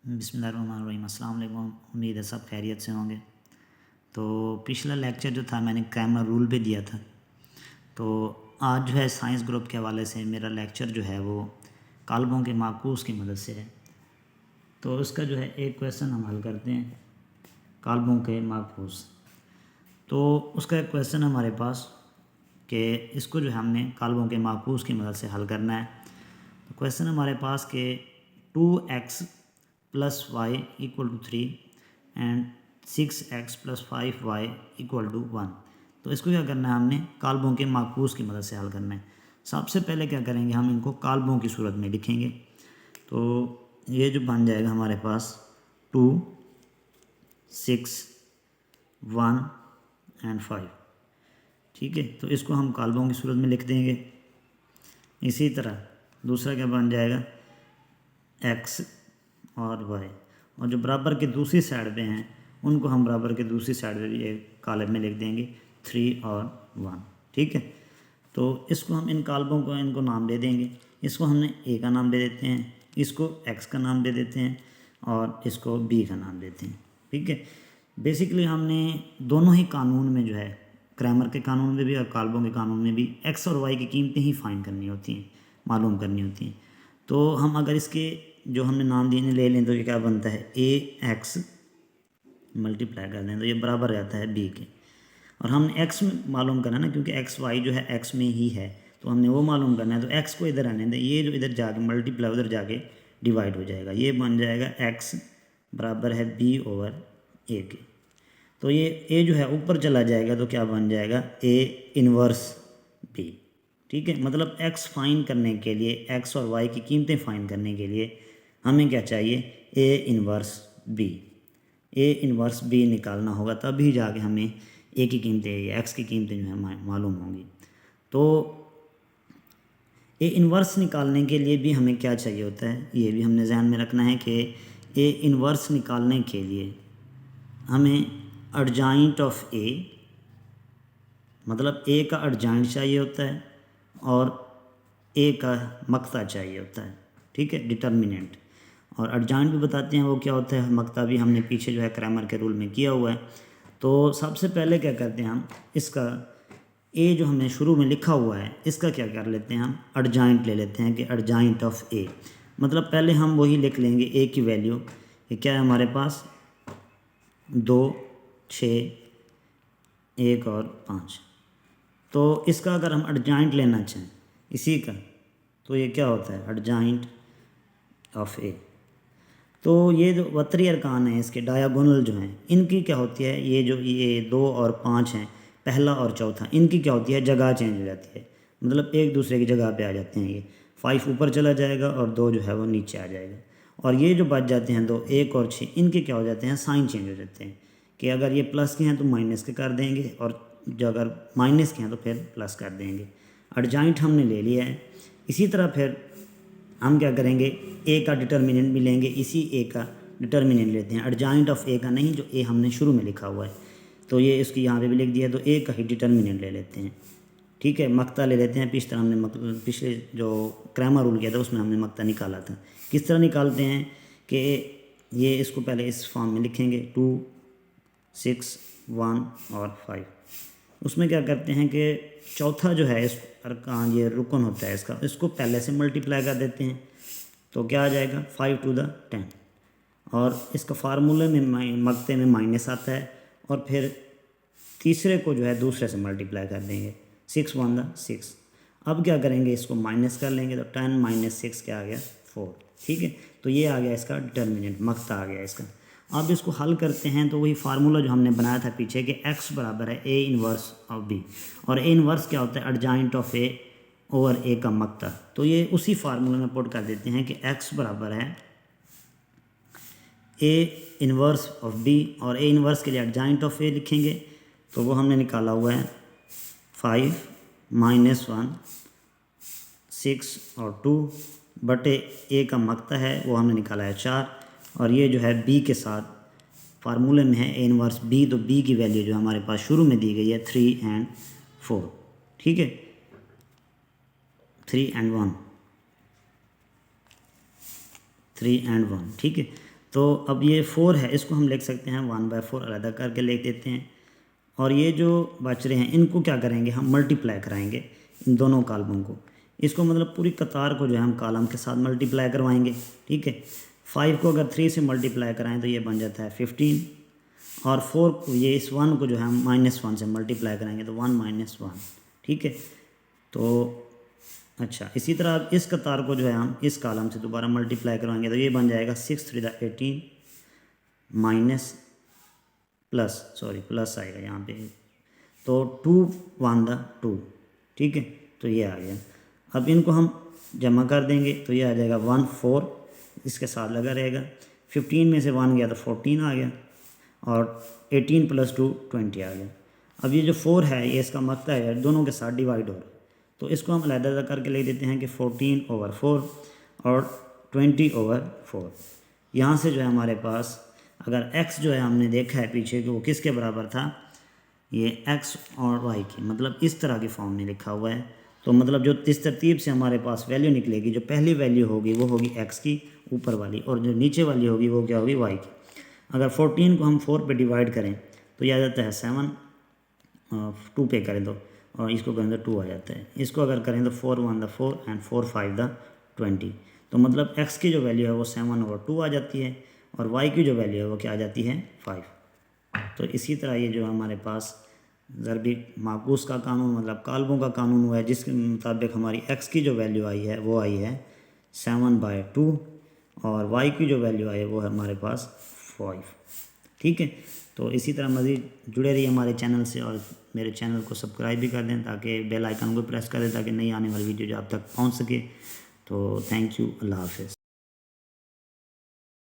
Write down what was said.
बिस्मिल्लाहिर्रहमानिर्रहीम, अस्सलाम वालेकुम। उम्मीद है सब खैरियत से होंगे। तो पिछला लेक्चर जो था मैंने ग्रामर रूल पे दिया था। तो आज जो है साइंस ग्रुप के हवाले से मेरा लेक्चर जो है वो काल्बों के माकूस की मदद से है। तो उसका जो है एक क्वेश्चन हम हल करते हैं, काल्बों के माकूस। तो उसका एक क्वेश्चन हमारे पास कि इसको जो है हमने काल्बों के माकूस की मदद से हल करना है। तो क्वेश्चन हमारे पास कि 2x plus Y equal to 3 and 6x plus 5y equal to 1। तो इसको क्या करना है, हमने काल्बों के माकूस की मदद से हल करना है। सबसे पहले क्या करेंगे, हम इनको काल्बों की सूरत में लिखेंगे। तो ये जो बन जाएगा हमारे पास 2, 6, 1 एंड 5। ठीक है, तो इसको हम काल्बों की सूरत में लिख देंगे। इसी तरह दूसरा क्या बन जाएगा, x और y, और जो बराबर के दूसरी साइड पे हैं उनको हम बराबर के दूसरी साइड पे भी एक कॉलम में लिख देंगे, 3 और 1। ठीक है, तो इसको हम इन काल्बों को इनको नाम दे देंगे। इसको हमने a का नाम दे देते हैं, इसको x का नाम दे देते हैं और इसको b का नाम देते हैं। ठीक है, बेसिकली हमने दोनों ही कानून में जो है, क्रैमर के कानून में भी और काल्बों के कानून में भी x और y की कीमतें ही फाइंड करनी होती हैं, मालूम करनी होती हैं। तो हम अगर इसके जो हमने नाम दिए ले लें तो ये क्या बनता है, ax मल्टीप्लाई कर दें तो ये बराबर रहता है b के। और हमने x में मालूम करना है ना, क्योंकि x y जो है x में ही है, तो हमने वो मालूम करना है। तो x को इधर आने दें, ये जो इधर जाके मल्टीप्लाई उधर जाके डिवाइड हो जाएगा, ये बन जाएगा x बराबर है b ओवर a के। तो ये a जो है ऊपर चला जाएगा तो क्या बन जाएगा, a इन्वर्स b। ठीक है, मतलब x फाइन करने के लिए, x और y की कीमतें फाइन करने के लिए हमें क्या चाहिए, a inverse b। a inverse b निकालना होगा, तभी जाके हमें a की कीमतें, x की कीमतें जो है मालूम होंगी। तो a इन्वर्स निकालने के लिए भी हमें क्या चाहिए होता है, ये भी हमने ध्यान में रखना है कि a इन्वर्स निकालने के लिए हमें अर्जाइंट ऑफ a, मतलब a का अर्जाइंट चाहिए होता है और a का मक्ता चाहिए होता है। ठीक है, डिटर्मिनेंट। और अर्जाइंट भी बताते हैं वो क्या होता है, मक्ता भी हमने पीछे जो है क्रैमर के रूल में किया हुआ है। तो सबसे पहले क्या करते हैं, हम इसका a जो हमने शुरू में लिखा हुआ है इसका क्या कर लेते हैं, हम अर्जाइंट ले लेते हैं कि अर्जाइंट ऑफ a, मतलब पहले हम वही लिख लेंगे a की वैल्यू। ये क्या है हमारे पास, 2, 6, 1 और 5। तो इसका अगर हम अर्जाइंट लेना चाहें इसी का, तो ये क्या होता है, अर्जाइंट ऑफ ए। तो ये जो वतरी अरकान हैं इसके डायगोनल जो हैं, इनकी क्या होती है, ये जो ये 2 और 5 हैं, पहला और चौथा, इनकी क्या होती है, जगह चेंज हो जाती है, मतलब एक दूसरे की जगह पे आ जाते हैं। ये 5 ऊपर चला जाएगा और 2 जो है वो नीचे आ जाएगा। और ये जो बच जाते हैं 2, 1 और 6, इनके क्या हो जाते हैं, साइन चेंज हो जाते हैं कि अगर ये प्लस के हैं तो माइनस के कर देंगे, और जो अगर माइनस के हैं तो फिर प्लस कर देंगे। अर्जाइंट हमने ले लिया है। इसी तरह फिर हम क्या करेंगे, ए का डिटर्मिनेंट भी लेंगे, इसी ए का डिटर्मिनेंट लेते हैं, अर्जाइंट ऑफ ए का नहीं, जो ए हमने शुरू में लिखा हुआ है। तो ये इसकी यहाँ पे भी लिख दिया, तो ए का ही डिटर्मिनेंट ले लेते हैं। ठीक है, मक्ता ले लेते हैं। पिछले हमने पिछले जो क्रैमर रूल किया था उसमें हमने मक्ता निकाला था। किस तरह निकालते हैं कि ये इसको पहले इस फॉर्म में लिखेंगे, 2, 6, 1 और 5। उसमें क्या करते हैं कि चौथा जो है इस अरकान, ये रुकन होता है इसका, इसको पहले से मल्टीप्लाई कर देते हैं तो क्या आ जाएगा, 5 टू द 10। और इसका फार्मूले में मक्ते में माइनस आता है, और फिर तीसरे को जो है दूसरे से मल्टीप्लाई कर देंगे, 6 1 द 6। अब क्या करेंगे, इसको माइनस कर लेंगे तो 10 माइनस 6 क्या आ गया, 4। ठीक है, तो ये आ गया इसका डिटर्मिनेंट, मक्ता आ गया इसका। अब इसको हल करते हैं तो वही फार्मूला जो हमने बनाया था पीछे कि x बराबर है a इन्वर्स ऑफ b, और a इन्वर्स क्या होता है, अर्जाइंट ऑफ a ओवर a का मक्ता। तो ये उसी फार्मूले में पुट कर देते हैं कि x बराबर है a इन्वर्स ऑफ b, और a इन्वर्स के लिए अर्जाइंट ऑफ a लिखेंगे, तो वो हमने निकाला हुआ है 5 माइनस 1, 6 और 2 बटे a का मक्ता है वो हमने निकाला है 4, और ये जो है b के साथ फार्मूले में है a इन्वर्स b, तो b की वैल्यू जो हमारे पास शुरू में दी गई है 3 एंड 4। ठीक है, 3 एंड 1, 3 एंड 1। ठीक है, तो अब ये 4 है, इसको हम लिख सकते हैं 1/4 अलग करके लिख देते हैं। और ये जो बच रहे हैं इनको क्या करेंगे, हम मल्टीप्लाई कराएंगे इन दोनों कालमों को। इसको मतलब पूरी कतार को जो है हम कॉलम के साथ मल्टीप्लाई करवाएंगे, ठीक है। 5 को अगर 3 से मल्टीप्लाई कराएं तो ये बन जाता है 15, और 4 को, ये इस 1 को जो है हम -1 से मल्टीप्लाई कराएंगे तो 1 - 1, ठीक है। तो अच्छा, इसी तरह अब इस कतार को जो है हम इस कॉलम से दोबारा मल्टीप्लाई करवाएंगे तो ये बन जाएगा 6 3 18 माइनस प्लस आएगा यहाँ पे, तो 2 1 2, ठीक है। तो ये आ गया। अब इनको हम जमा कर देंगे तो ये आ जाएगा 1 4, इसके साथ लगा रहेगा। 15 में से 1 गया तो 14 आ गया, और 18 + 2 20 आ गया। अब ये जो 4 है ये इसका मकता है दोनों के साथ डिवाइड हो रहा है, तो इसको हम अलग करके लिख देते हैं कि 14/4 और 20/4। यहाँ से जो है हमारे पास, अगर x जो है हमने देखा है पीछे कि वो किसके बराबर था, ये x और y की, मतलब इस तरह की फॉर्म में लिखा हुआ है। तो मतलब जो इस तरतीब से हमारे पास वैल्यू निकलेगी, जो पहली वैल्यू होगी वो होगी x की ऊपर वाली, और जो नीचे वाली होगी वो क्या होगी, y की। अगर 14 को हम 4 पे डिवाइड करें तो ये आ जाता है 7, 2 पे करें तो, और इसको करें तो 2 आ जाता है। इसको अगर करें तो 4 1 4 एंड 4 5 20, तो मतलब x की जो वैल्यू है वो 7/2 आ जाती है, और y की जो वैल्यू है वो क्या आ जाती है, 5। तो इसी तरह ये जो हमारे पास ज़रबी माकूस का कानून, मतलब कालबों का कानून हुआ है, जिसके मुताबिक हमारी x की जो वैल्यू आई है वो आई है 7/2, और y की जो वैल्यू आई है वो है हमारे पास 5, ठीक है। तो इसी तरह मज़ीद जुड़े रहिए हमारे चैनल से, और मेरे चैनल को सब्सक्राइब भी कर दें, ताकि बेल आइकन को प्रेस कर दें ताकि नई आने वाली वीडियो जो आप तक पहुंच सके। तो थैंक यू, अल्लाह हाफ़िज़।